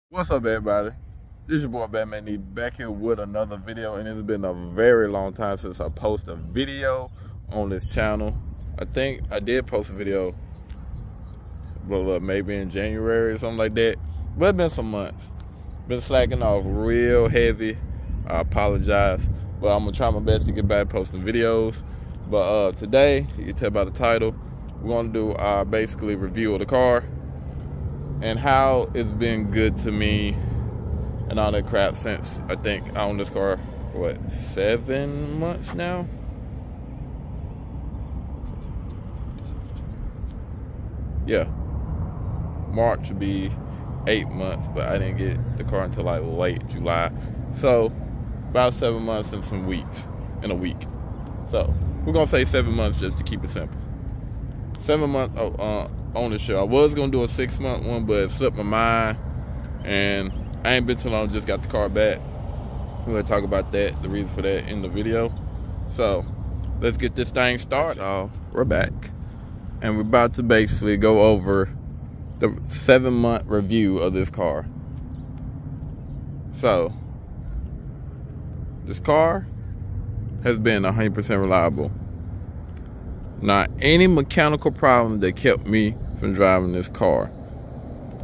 What's up, everybody? This is your boy Batman E back here with another video, and it's been a very long time since I posted a video on this channel. I think I did post a video, but maybe in January or something like that. But it's been some months. Been slacking off real heavy. I apologize, but I'm gonna try my best to get back posting videos. But today, you can tell by the title, we're gonna do our basically review of the car and how it's been good to me and all that crap since I think I own this car for what, 7 months now? Yeah, March would be 8 months, but I didn't get the car until like late July. So about 7 months and some weeks, in a week. So we're gonna say 7 months just to keep it simple. 7 months ownership. I was gonna do a 6-month one, but it slipped my mind, and I ain't been too long. Just got the car back. We're gonna talk about that, the reason for that in the video. So let's get this thing started. So we're back, and we're about to basically go over the 7-month review of this car. So this car has been 100% reliable. Not any mechanical problem that kept me from driving this car.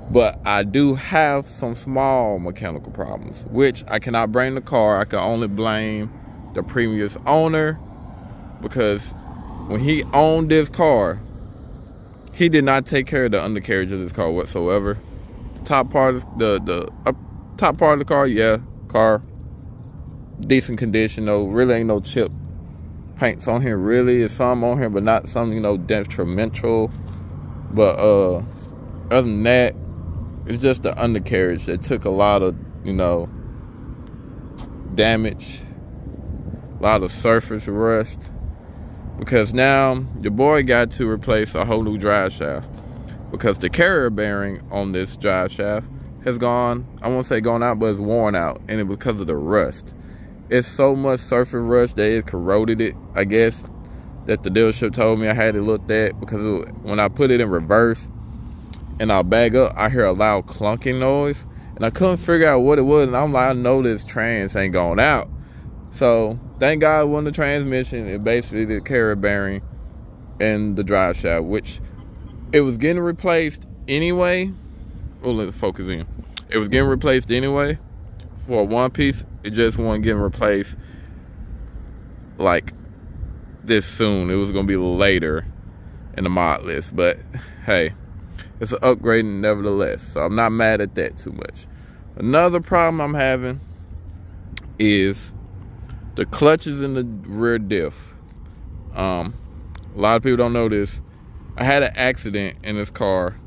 But I do have some small mechanical problems, which I cannot blame the car. I can only blame the previous owner, because when he owned this car, he did not take care of the undercarriage of this car whatsoever. The top part of the top part of the car, yeah, car decent condition though. Really ain't no chip paints on here. Really, it's some on here, but not some, you know, detrimental. But other than that, it's just the undercarriage that took a lot of, you know, damage, a lot of surface rust, because now your boy got to replace a whole new drive shaft, because the carrier bearing on this drive shaft has gone, I won't say gone out, but it's worn out, and it's because of the rust. It's so much surface rust that it corroded it, I guess, that the dealership told me I had it looked at, because when I put it in reverse and I'll back up, I hear a loud clunking noise, and I couldn't figure out what it was, and I'm like, I know this trans ain't going out. So thank God it wasn't the transmission. It basically the carrier bearing and the drive shaft, which it was getting replaced anyway. Well, let's focus in. It was getting replaced anyway for one piece. It just wasn't getting replaced like this soon. It was gonna be later in the mod list, but hey, it's an upgrade nevertheless, so I'm not mad at that too much. Another problem I'm having is the clutches in the rear diff. A lot of people don't know this. I had an accident in this car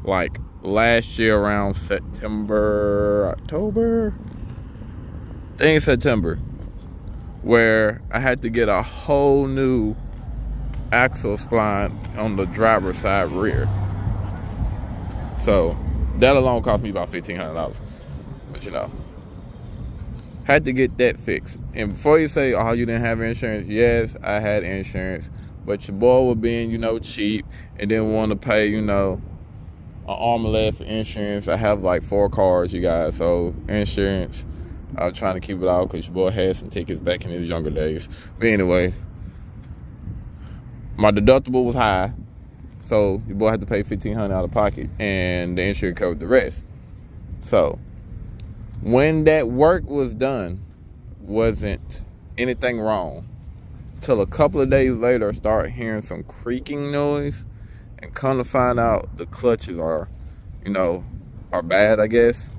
like last year around September, October, I think September, where I had to get a whole new axle spline on the driver's side rear. So that alone cost me about $1,500. But you know, had to get that fixed. And before you say, oh, you didn't have insurance, yes, I had insurance, but your boy was being, you know, cheap and didn't want to pay, you know, an arm and leg for insurance. I have like 4 cars, you guys, so insurance, I was trying to keep it out because your boy had some tickets back in his younger days. But anyway, my deductible was high, so your boy had to pay $1,500 out of pocket, and the insurance covered the rest. So when that work was done, wasn't anything wrong. Till a couple of days later, I started hearing some creaking noise, and come to find out the clutches are, you know, are bad, I guess.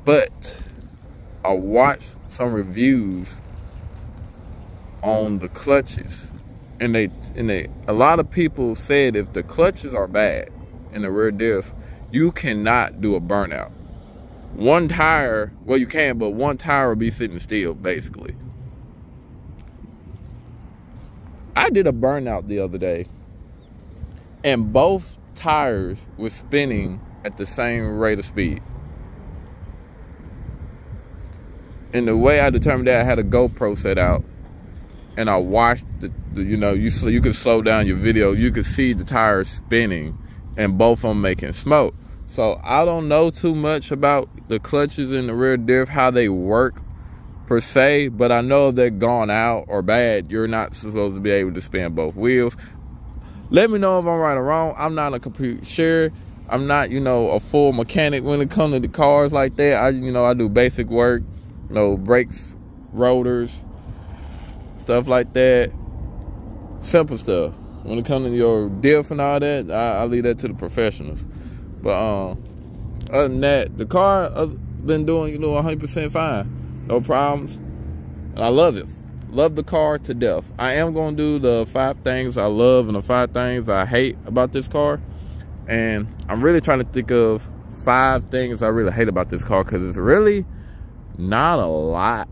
But I watched some reviews on the clutches, and a lot of people said if the clutches are bad in the rear diff, you cannot do a burnout. One tire, well, you can, but one tire will be sitting still, basically. I did a burnout the other day, and both tires were spinning at the same rate of speed. And the way I determined that, I had a GoPro set out, and I watched the you know, you could slow down your video. You could see the tires spinning, and both of them making smoke. So I don't know too much about the clutches in the rear diff, how they work per se, but I know if they're gone out or bad, you're not supposed to be able to spin both wheels. Let me know if I'm right or wrong. I'm not a complete sure. I'm not, you know, a full mechanic when it comes to the cars like that. I do basic work, you know, brakes, rotors, stuff like that. Simple stuff. When it comes to your diff and all that, I leave that to the professionals. But other than that, the car has been doing, you know, 100% fine. No problems. And I love it. Love the car to death. I am going to do the 5 things I love and the 5 things I hate about this car. And I'm really trying to think of 5 things I really hate about this car, because it's really not a lot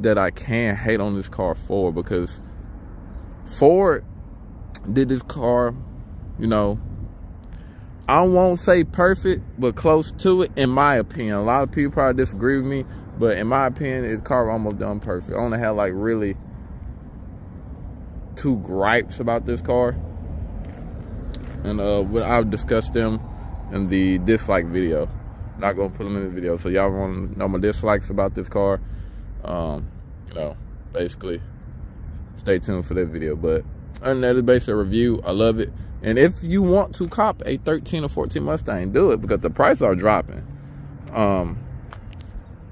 that I can hate on this car for, because Ford did this car, you know, I won't say perfect, but close to it, in my opinion. A lot of people probably disagree with me, but in my opinion, this car almost done perfect. I only had like really 2 gripes about this car, and I'll discuss them in the dislike video. I'm not gonna put them in the video, so y'all want to know my dislikes about this car. You know, basically, stay tuned for that video. But other than that, it's basically a review. I love it. And if you want to cop a 13 or 14 Mustang, do it, because the prices are dropping.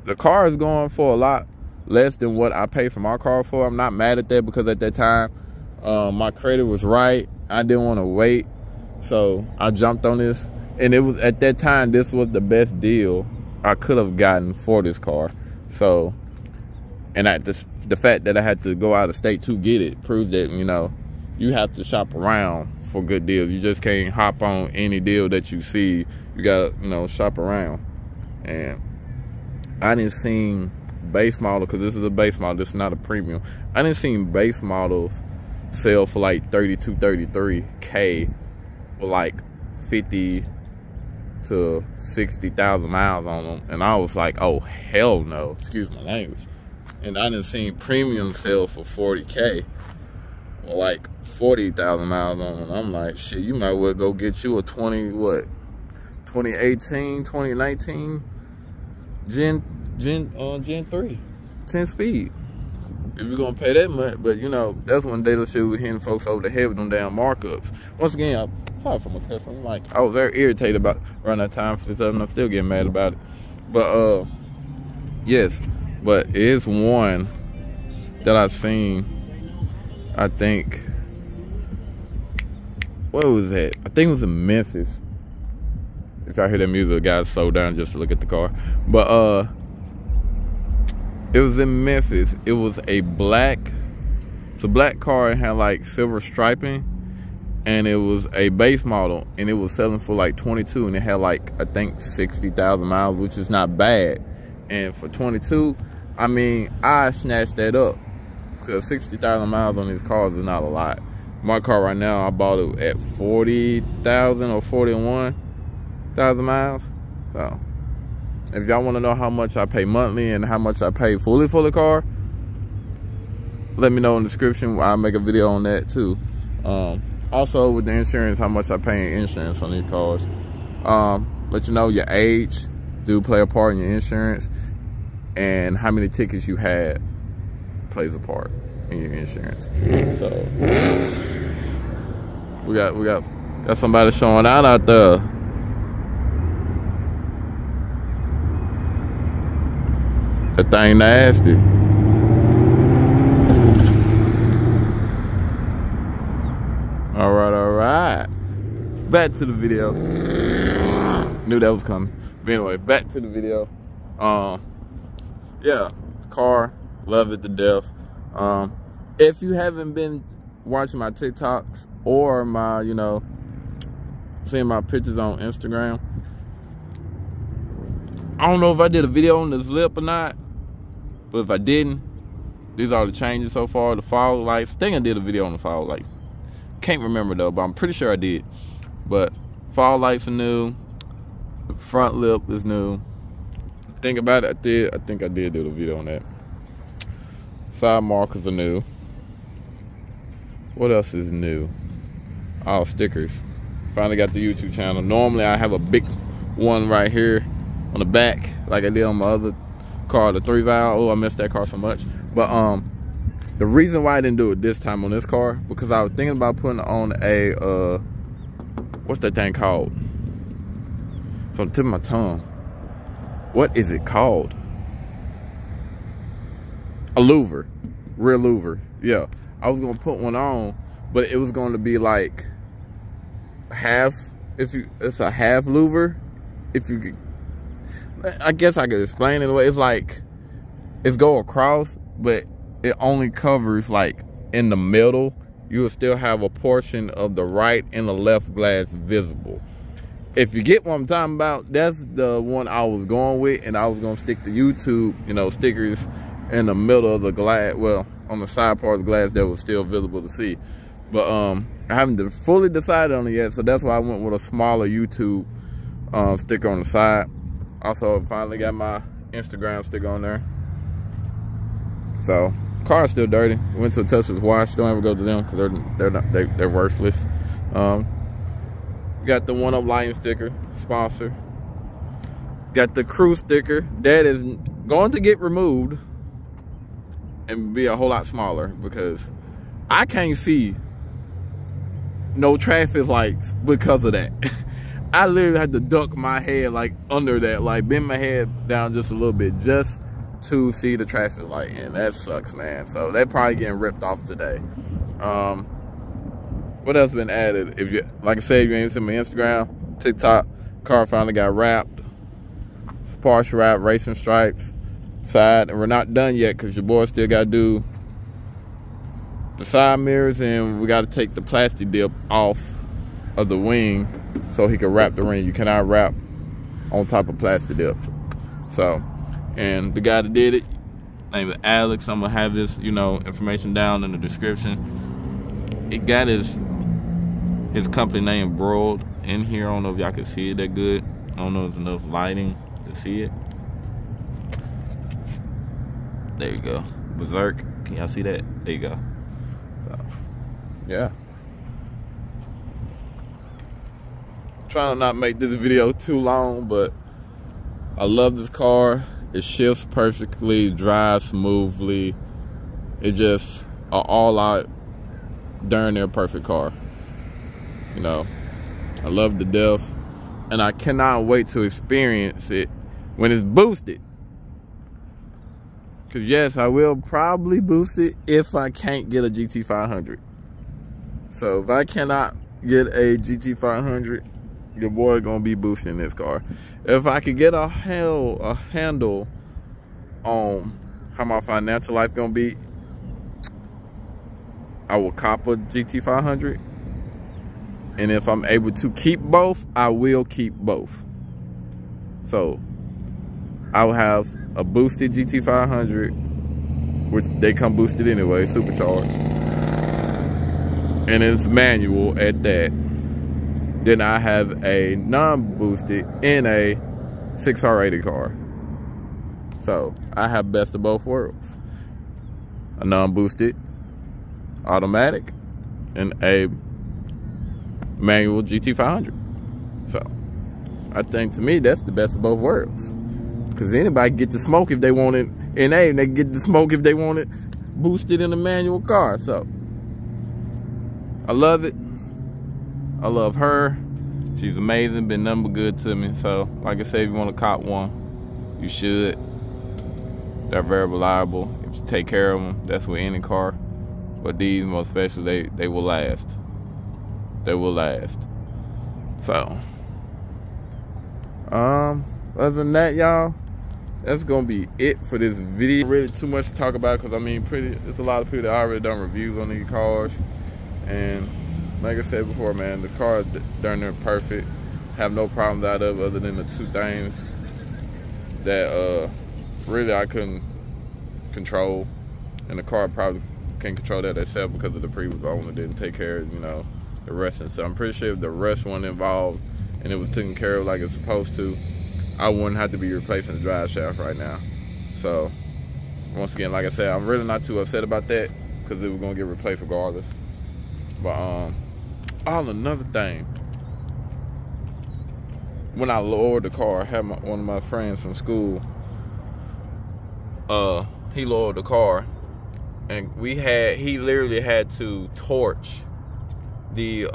The car is going for a lot less than what I paid for my car for. I'm not mad at that, because at that time, my credit was right. I didn't want to wait, so I jumped on this. And it was, at that time, this was the best deal I could have gotten for this car. So, and the fact that I had to go out of state to get it proves that, you know, you have to shop around for good deals. You just can't hop on any deal that you see. You gotta, you know, shop around. And I didn't see base model, because this is a base model, this is not a premium. I didn't see base models sell for like 32, 33K with like 50 to 60,000 miles on them. And I was like, oh, hell no, excuse my language. And I didn't see premium sell for 40K with like 40,000 miles on them. I'm like, shit, you might well go get you a 2018, 2019 Gen 3, 10 speed. If you're gonna pay that much. But you know, that's one dealership was hitting folks over the head with them damn markups. Once again, I probably from a customer, like, I was very irritated about around that time for this, and I'm still getting mad about it. But yes, but it is one that I've seen. I think, what was that? I think it was in Memphis. If I hear that music, I gotta slow down just to look at the car. But it was in Memphis. It was a black car. It had like silver striping, and it was a base model, and it was selling for like 22, and it had like, I think 60,000 miles, which is not bad. And for 22, I mean, I snatched that up, because 60,000 miles on these cars is not a lot. My car right now, I bought it at 40,000 or 41,000 miles. So if y'all want to know how much I pay monthly and how much I pay fully for the car, let me know in the description. I'll make a video on that too. Also with the insurance, how much I pay in insurance on these cars. Let you know your age do play a part in your insurance, and how many tickets you had plays a part in your insurance. So we got somebody showing out there. That thing nasty. All right. Back to the video. Knew that was coming. But anyway, back to the video. Yeah, car, love it to death. If you haven't been watching my TikToks or my, you know, seeing my pictures on Instagram, I don't know if I did a video on this lip or not, but if I didn't, these are the changes so far. The fog lights, I think I did a video on the fog lights. Can't remember though, but I'm pretty sure I did. But fog lights are new. The front lip is new. Think about it, I think I did do a video on that. Side markers are new. What else is new? Oh, stickers. Finally got the YouTube channel. Normally I have a big one right here on the back, like I did on my other car, the 3-valve. Oh, I missed that car so much. But the reason why I didn't do it this time on this car, because I was thinking about putting on a what's that thing called? It's on the tip of my tongue. What is it called? A louver, rear louver. Yeah, I was gonna put one on, but it was going to be like half. It's a half louver. If you could, I guess I could explain it away. It's like it's go across, but it only covers like in the middle. You will still have a portion of the right and the left glass visible. If you get what I'm talking about, that's the one I was going with, and I was gonna stick the YouTube, you know, stickers in the middle of the glass, well, on the side part of the glass that was still visible to see. But I haven't fully decided on it yet, so that's why I went with a smaller YouTube sticker on the side. Also, finally got my Instagram sticker on there. So, car's still dirty. Went to a touchless wash. Don't ever go to them because they're worthless. Got the One Up Lighting sticker, sponsor. Got the crew sticker that is going to get removed and be a whole lot smaller because I can't see no traffic lights because of that. I literally had to duck my head like under that, like bend my head down just a little bit just to see the traffic light, and that sucks, man. So they're probably getting ripped off today. What else been added? If you, like I said, you ain't seen my Instagram, TikTok, car finally got wrapped. It's partial wrap, racing stripes, side, and we're not done yet because your boy still got to do the side mirrors, and we got to take the plastic dip off of the wing so he can wrap the ring. You cannot wrap on top of plastic dip. So, and the guy that did it, name is Alex. I'm gonna have this, you know, information down in the description. It got his company name broiled in here. I don't know if y'all can see it that good. I don't know if there's enough lighting to see it. There you go. BZRK. Can y'all see that? There you go. So, yeah. Trying to not make this video too long, but I love this car. It shifts perfectly, drives smoothly. It just an all-out, darn near perfect car. You know, I love the death, and I cannot wait to experience it when it's boosted. Cause yes, I will probably boost it if I can't get a GT500. So if I cannot get a GT500, your boy gonna be boosting this car. If I could get a handle on how my financial life gonna be, I will cop a GT500. And if I'm able to keep both, I will keep both. So I will have a boosted GT500, which they come boosted anyway, supercharged, and it's manual at that. Then I have a non-boosted in a 6R80 car. So I have best of both worlds. A non-boosted automatic and a manual GT500. So I think to me that's the best of both worlds. Because anybody get to smoke if they want it in A, and they get to smoke if they want it boosted in a manual car. So I love it. I love her. She's amazing, been nothing but good to me. So, like I said, if you want to cop one, you should. They're very reliable. If you take care of them, that's with any car. But these, most especially, they will last. They will last. So, other than that, y'all, that's gonna be it for this video. Really too much to talk about, because I mean, there's a lot of people that already done reviews on these cars, and like I said before, man, the car is darn near perfect. Have no problems out of it other than the two things that really I couldn't control, and the car probably can't control that itself because of the previous owner didn't take care of, you know, the rest. And so I'm pretty sure if the rest wasn't involved and it was taken care of like it's supposed to, I wouldn't have to be replacing the drive shaft right now. So once again, like I said, I'm really not too upset about that because it was gonna get replaced regardless. But another thing, when I lowered the car, I had one of my friends from school. He lowered the car, and he literally had to torch the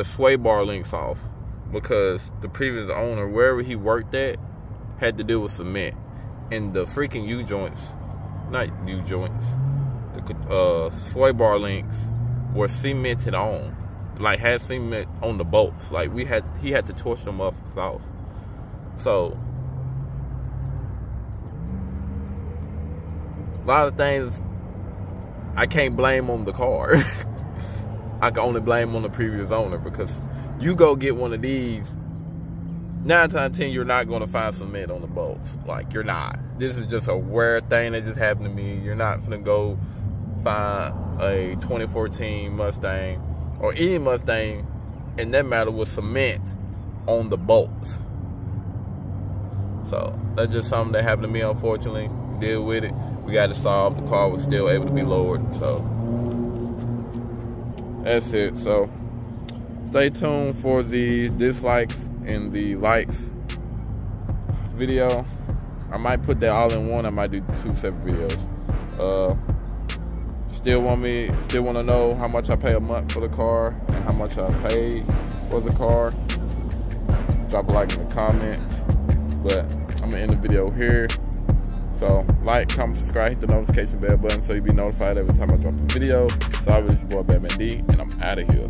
sway bar links off, because the previous owner, wherever he worked at, had to deal with cement, and the freaking U-joints, not U-joints, the sway bar links were cemented on, like had cement on the bolts. Like he had to torch them off. So a lot of things I can't blame on the car. I can only blame on the previous owner, because you go get one of these, 9 times out of 10 you're not going to find cement on the bolts. Like, you're not. This is just a rare thing that just happened to me. You're not finna go find a 2014 Mustang or any Mustang, in that matter, with cement on the bolts. So that's just something that happened to me, unfortunately. Deal with it. We got it solved. The car was still able to be lowered. So that's it. So stay tuned for the dislikes and the likes video. I might put that all in one. I might do 2 separate videos. Still want to know how much I pay a month for the car and how much I paid for the car. Drop a like in the comments. But I'm gonna end the video here. So like, comment, subscribe, hit the notification bell button so you'll be notified every time I drop a video. So I was your boy Batman D, and I'm out of here.